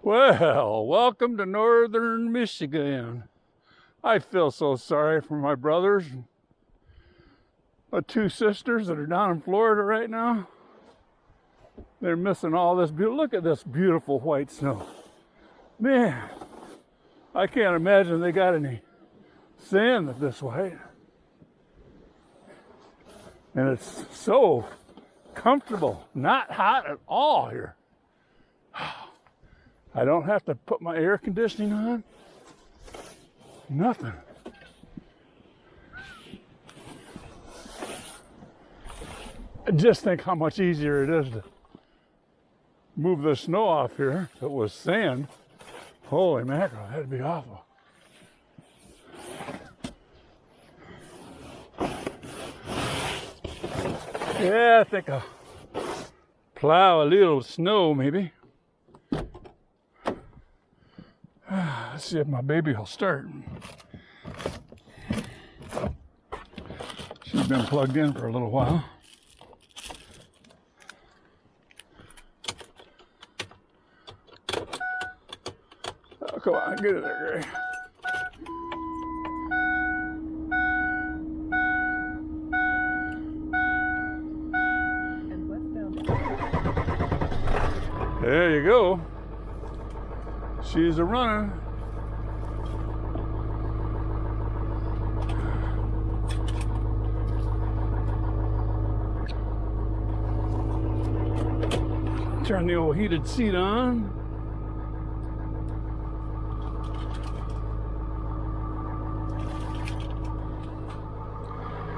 Well, welcome to northern Michigan. I feel so sorry for my brothers, my two sisters that are down in Florida right now. They're missing all this beauty. Look at this beautiful white snow. Man, I can't imagine they got any sand this white. And it's so comfortable, not hot at all here. I don't have to put my air conditioning on. Nothing. Just think how much easier it is to move the snow off here. If it was sand, holy mackerel, that'd be awful. Yeah, I think I'll plow a little snow maybe. Let's see if my baby will start. She's been plugged in for a little while. Oh, come on, get it there, Gray. There you go. She's a runner. Turn the old heated seat on.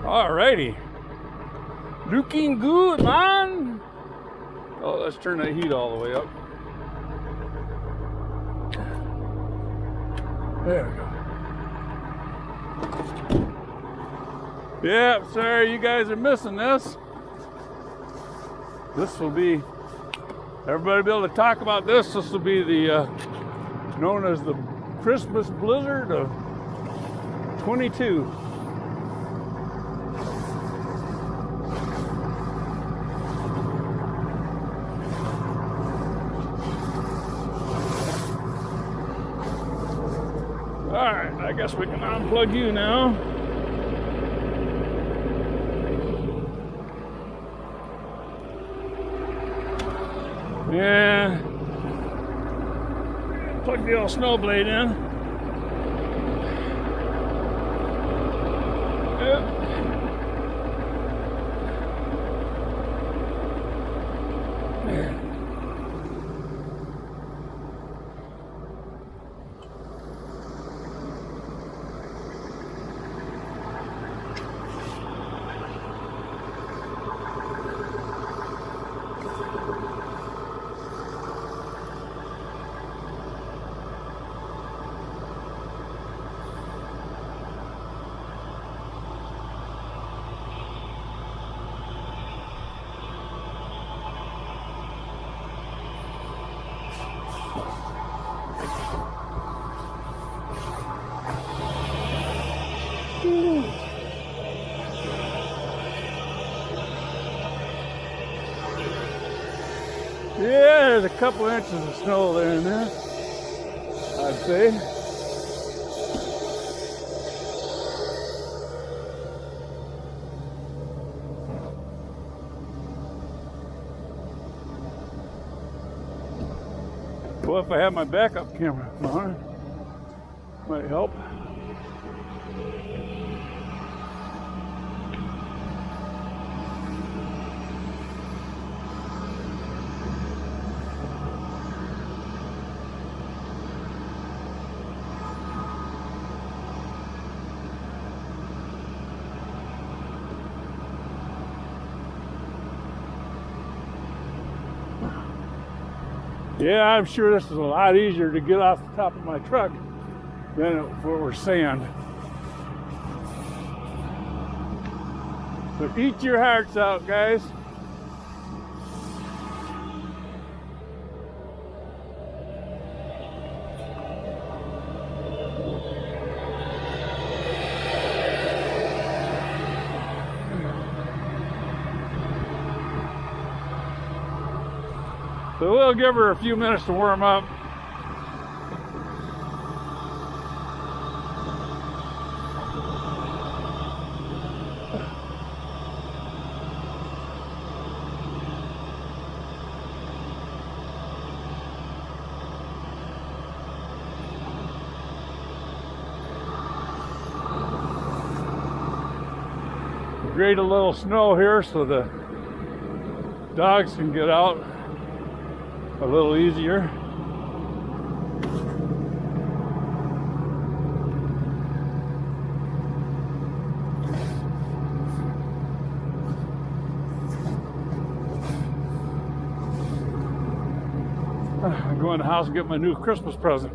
Alrighty. Looking good, man. Oh, let's turn that heat all the way up. There we go. Yeah, sorry, you guys are missing this. This will be, everybody will be able to talk about this. This will be the, known as the Christmas blizzard of 22. All right, I guess we can unplug you now. Yeah. Plug the old snow blade in. Yep. Yeah, there's a couple inches of snow there in there, I'd say. Well, if I have my backup camera on, might help. Yeah, I'm sure this is a lot easier to get off the top of my truck than if it were sand. So eat your hearts out, guys. So we'll give her a few minutes to warm up. grate a little snow here so the dogs can get out a little easier. I'm going to the house and get my new Christmas present.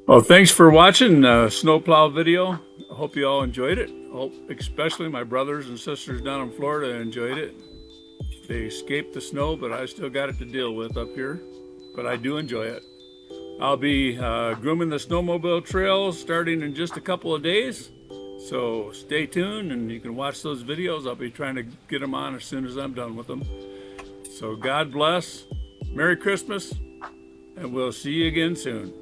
Well, thanks for watching snowplow video. I hope you all enjoyed it. Hope especially my brothers and sisters down in Florida enjoyed it. They escaped the snow, but I still got it to deal with up here. But I do enjoy it. I'll be grooming the snowmobile trails starting in just a couple of days. So stay tuned and you can watch those videos. I'll be trying to get them on as soon as I'm done with them. So God bless. Merry Christmas. And we'll see you again soon.